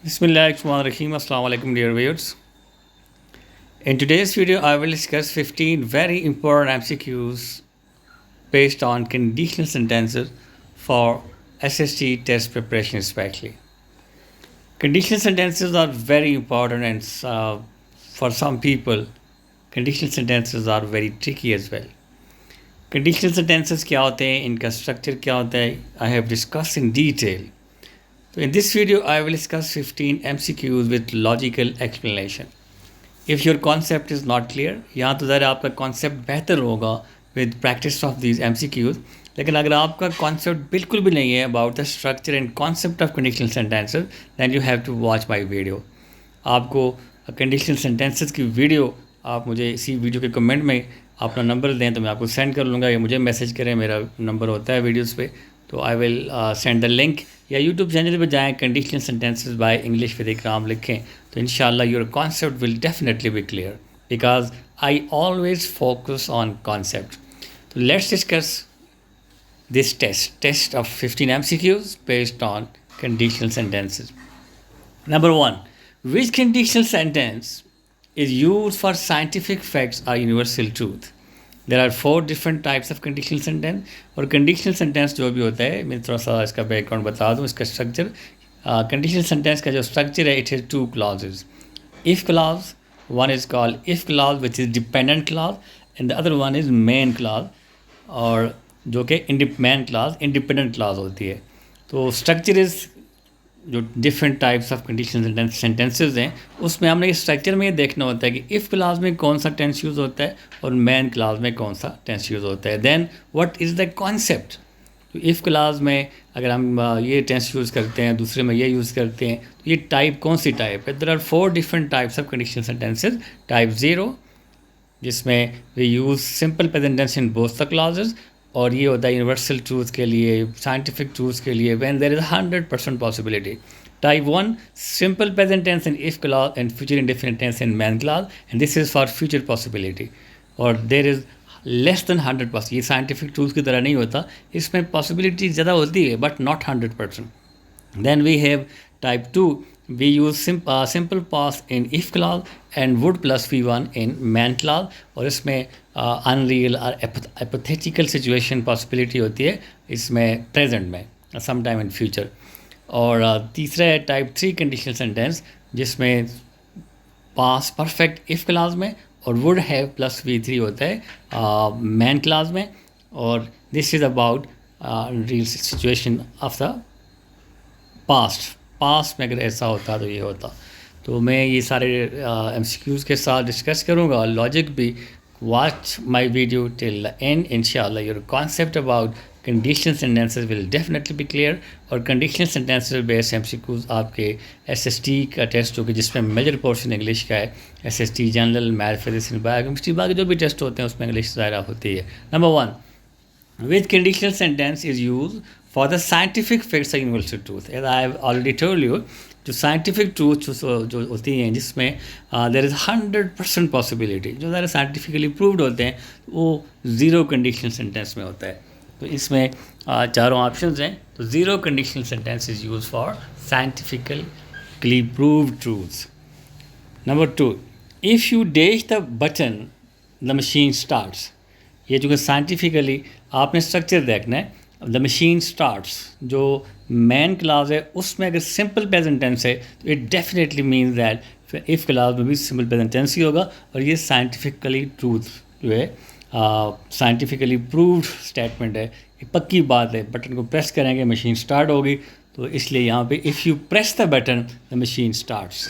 Bismillahirrahmanirrahim. Assalamu alaikum, dear viewers. In today's video, I will discuss 15 very important MCQs based on conditional sentences for SST test preparation, especially. Conditional sentences are very important, and for some people, conditional sentences are very tricky as well. Conditional sentences क्या होते हैं, इनका structure क्या होता है, I have discussed in detail. So in this video, I will discuss 15 MCQs with logical explanation. If your concept is not clear, यहाँ तो ज़रा आपका concept बेहतर होगा with practice of these MCQs. लेकिन अगर आपका concept बिल्कुल भी नहीं है about the structure and concept of conditional sentences, then you have to watch my video. आपको conditional sentences की वीडियो आप मुझे इसी वीडियो के कमेंट में अपना नंबर दें तो मैं आपको सेंड कर लूँगा, या मुझे मैसेज करें, मेरा नंबर होता है वीडियोस पे, तो I will send the link, या यूट्यूब चैनल पे जाएँ, conditional sentences by English with Ikram लिखें, तो इंशाल्लाह your concept will definitely be clear because I always focus on concept. तो let's discuss this test of 15 MCQs based on conditional sentences. Number 1, which conditional sentence is used for scientific facts or universal truth? There are 4 different types of conditional sentence. और conditional sentence जो भी होता है, मैं थोड़ा सा इसका background बता दूँ, इसका स्ट्रक्चर. Conditional sentence का जो स्ट्रक्चर है, it has 2 clauses. If clause, one is called if clause which is dependent clause, and the other one is main clause, और जो कि मेन क्लास इंडिपेंडेंट क्लास होती है. तो स्ट्रक्चर इज़ जो different types of conditional sentences हैं, उसमें हमने इस स्ट्रक्चर में ये देखना होता है कि इफ़ क्लास में कौन सा टेंस यूज़ होता है और मेन क्लास में कौन सा टेंस यूज़ होता है. Then what is the concept. तो इफ़ क्लास में अगर हम ये टेंस यूज़ करते हैं, दूसरे में ये यूज़ करते हैं, तो ये टाइप कौन सी टाइप है. There are 4 different types of conditional sentences. Type 0 जिसमें we use simple present tense in both the clauses, और ये होता है यूनिवर्सल ट्रूथ के लिए, साइंटिफिक ट्रूथ के लिए, when there is 100% possibility. Type 1 simple present tense in if clause and future indefinite tense in main clause, and this is for future possibility. और there is less than 100%. ये scientific truth की तरह नहीं होता, इसमें possibility ज़्यादा होती है but not 100%. Then we have type 2. We use simple past in if clause and would plus V1 in man clause, और इसमें unreal और hypothetical situation possibility होती है इसमें present में, sometime in future. और तीसरा है type 3 conditional sentence जिसमें past perfect if clause में और would have plus V3 होता है man clause में, और this is about real situation of the past में अगर ऐसा होता तो ये होता. तो मैं ये सारे MCQs के साथ डिस्कस करूँगा. लॉजिक भी watch my video till the end. इंशाल्लाह your concept about conditional sentences will definitely be clear. और कंडीशनल सेंटेंसेस बेस्ड MCQs आपके SST का टेस्ट जो कि जिसमें मेजर पोर्शन इंग्लिश का है, SST general, math, physics, biochemistry, बाकी जो भी टेस्ट होते हैं उसमें इंग्लिश ज़ाहिर होती है. Number 1, which conditional sentence is used for the scientific facts of universal truth? As I have already told you, जो scientific truth जो होती हैं जिसमें there is 100% possibility, जो ज़रा scientifically proved होते हैं, वो ज़ीरो conditional sentence में होता है. तो इसमें चारों ऑप्शंस हैं. तो zero conditional sentence is used for scientifically proved truths. Number 2, if you dash the button, the machine starts. ये जो कि साइंटिफिकली आपने स्ट्रक्चर देखना है. द मशीन स्टार्ट्स जो मैन क्लास है उसमें अगर सिंपल प्रेजेंट टेंस है तो it definitely means that if clause में भी सिंपल प्रेजेंट टेंस ही होगा. और ये साइंटिफिकली ट्रूथ जो है, साइंटिफिकली प्रूव्ड स्टेटमेंट है, ये पक्की बात है. बटन को प्रेस करेंगे मशीन स्टार्ट होगी, तो इसलिए यहाँ पे if you press the button the machine starts.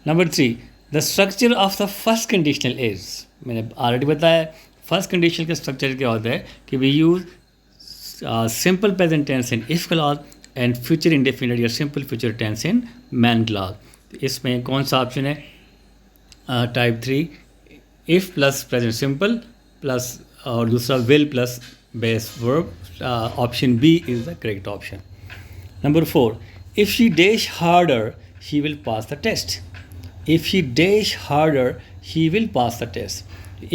Number 3, the structure of the first conditional is, मैंने ऑलरेडी बताया फर्स्ट कंडीशन का स्ट्रक्चर क्या होता है कि we use simple present tense in if clause and future indefinite या simple future tense in main clause. इसमें कौन सा ऑप्शन है? Type 3 if plus present simple plus और दूसरा will plus base verb. Option B is the correct option. Number 4, if she dash harder she will pass the test. If she dash harder she will pass the test.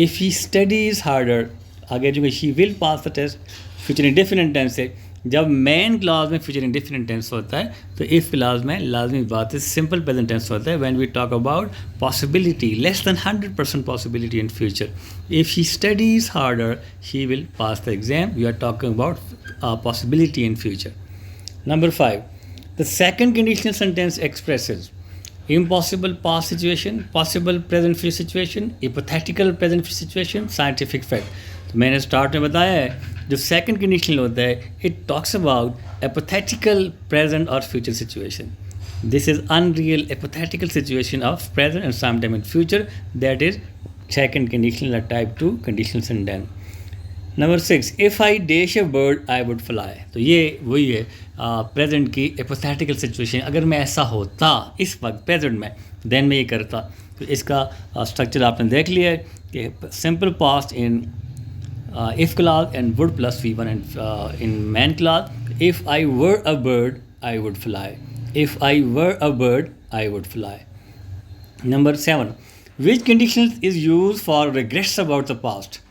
If he studies harder, आगे जो she will pass the test future indefinite tense है, जब main clause में future indefinite tense होता है तो if class में लाजमी बात है सिंपल प्रेजेंट टेंस होता है. When we talk about possibility, less than 100% possibility in future, if he studies harder he will pass the exam. We are talking about possibility in future. Number 5. The second conditional sentence expresses impossible past situation, possible present future situation, hypothetical present future situation, scientific fact. तो मैंने start में बताया है जो second conditional होता है it talks about hypothetical present or future situation. This is unreal hypothetical situation of present and sometime in future. That is second conditional or type 2 conditional sentence. Number 6. If I dash a bird I would fly. तो ये वही है present की एपोथेटिकल situation. अगर मैं ऐसा होता इस वक्त प्रेजेंट में देन मैं ये करता. तो इसका स्ट्रक्चर आपने देख लिया है कि simple past in if class and would plus V1 and in main clause. If I were a bird I would fly. If I were a bird I would fly. Number 7. Which condition is use for regrets about the past.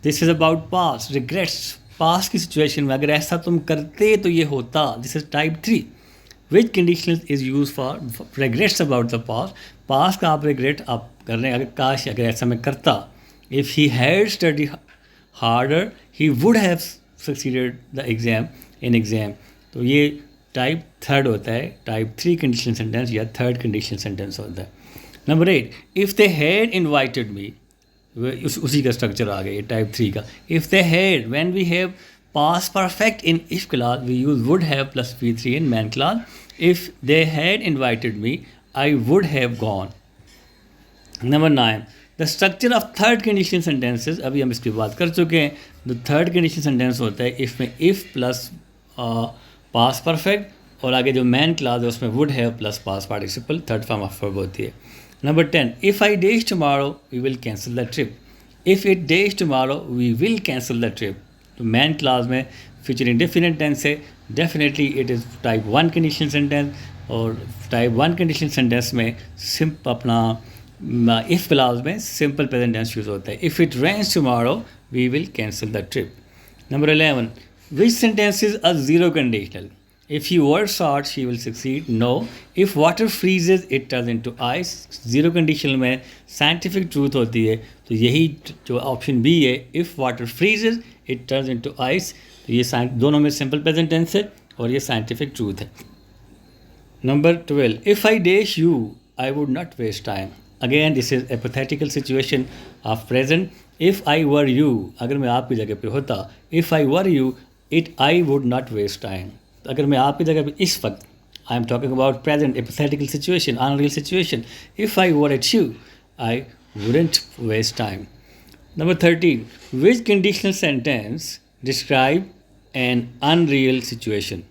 This is about past regrets. Past की situation में अगर ऐसा तुम करते तो ये होता. This is type 3. Which condition is use for regrets about the past. Past का आप रिग्रेट आप कर रहे हैं, अगर काश अगर ऐसा मैं करता. If he had study harder he would have succeeded the exam in exam. तो ये टाइप 3 होता है. टाइप 3 कंडीशनल सेंटेंस या थर्ड कंडीशनल सेंटेंस होता है. Number 8. If they had invited me. उसी का स्ट्रक्चर आ गया ये टाइप 3 का. If they had, when we have past perfect in if clause we use would have plus V3 in main clause. If they had invited me I would have gone. Number 9. The structure of third conditional sentences. अभी हम इसकी बात कर चुके हैं. The third conditional sentence होता है if में इफ़ प्लस पास्ट परफेक्ट और आगे जो मैन क्लास है उसमें would have plus past participle third form of verb होती है. Number 10. If I dash tomorrow, we will cancel the trip. If it dash tomorrow, we will cancel the trip. तो main clause में future indefinite tense है. Definitely it is type 1 conditional sentence. और type 1 conditional sentence में अपना if clause में simple present tense use होता है. If it rains tomorrow we will cancel the trip. Number 11. Which sentence is a zero conditional. If you work hard, she will succeed. No. If water freezes, it turns into ice. Zero condition में scientific truth होती है. तो यही जो option B है if water फ्रीजेज it turns into ice. तो ये दोनों में सिंपल प्रेजेंट टेंस है और ये साइंटिफिक ट्रूथ है. Number 12. If I dash you I would not waste time. Again this is hypothetical situation of present. If I were you, अगर मैं आपकी जगह पे होता. If I were you it I would not waste time. अगर मैं आपकी जगह पे इस वक्त I am talking about present hypothetical situation unreal situation. If I were at you I wouldn't waste time. Number 13. Which conditional sentence describe an unreal situation.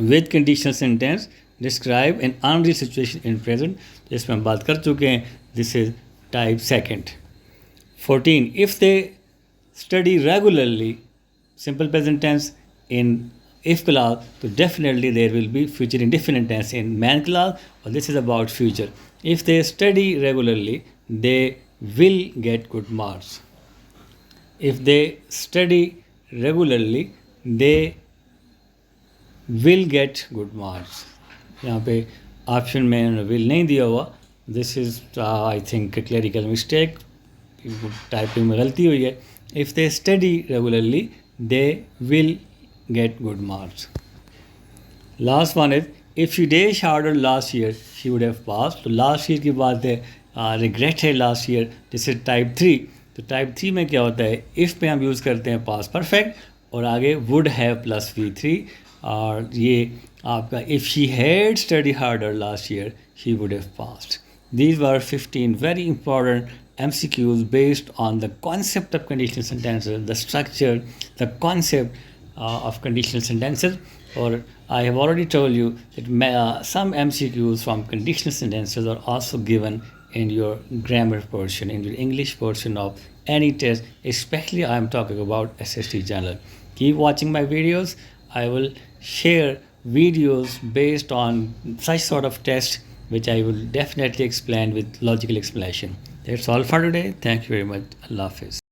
Which conditional sentence describe an unreal situation in present. जिसमें हम बात कर चुके हैं. This is type 2. 14. If they study regularly simple present tense in if clause, so definitely there will be future indefinite tense in man clause, or this is about future. If they study regularly, they will get good marks. If they study regularly, they will get good marks. यहाँ पे option में will नहीं दिया हुआ. This is I think a clerical mistake. Typing में गलती हुई है. If they study regularly, they will get good marks. Last one is if she dash harder last year she would have passed. तो last year की बात है. Regret है last year. This is type 3. तो टाइप 3 में क्या होता है इफ़ पे हम यूज़ करते हैं पास्ट परफेक्ट और आगे वुड हैव प्लस V3. और ये आपका if she had study harder last year she would have passed. These were 15 very important MCQs based on the concept of conditional sentences, the structure, the concept of conditional sentences. Or I have already told you that some MCQs from conditional sentences are also given in your grammar portion, in your English portion of any test, especially I am talking about SST Journal. Keep watching my videos. I will share videos based on such sort of tests which I will definitely explain with logical explanation. That's all for today. Thank you very much. Allah Hafiz.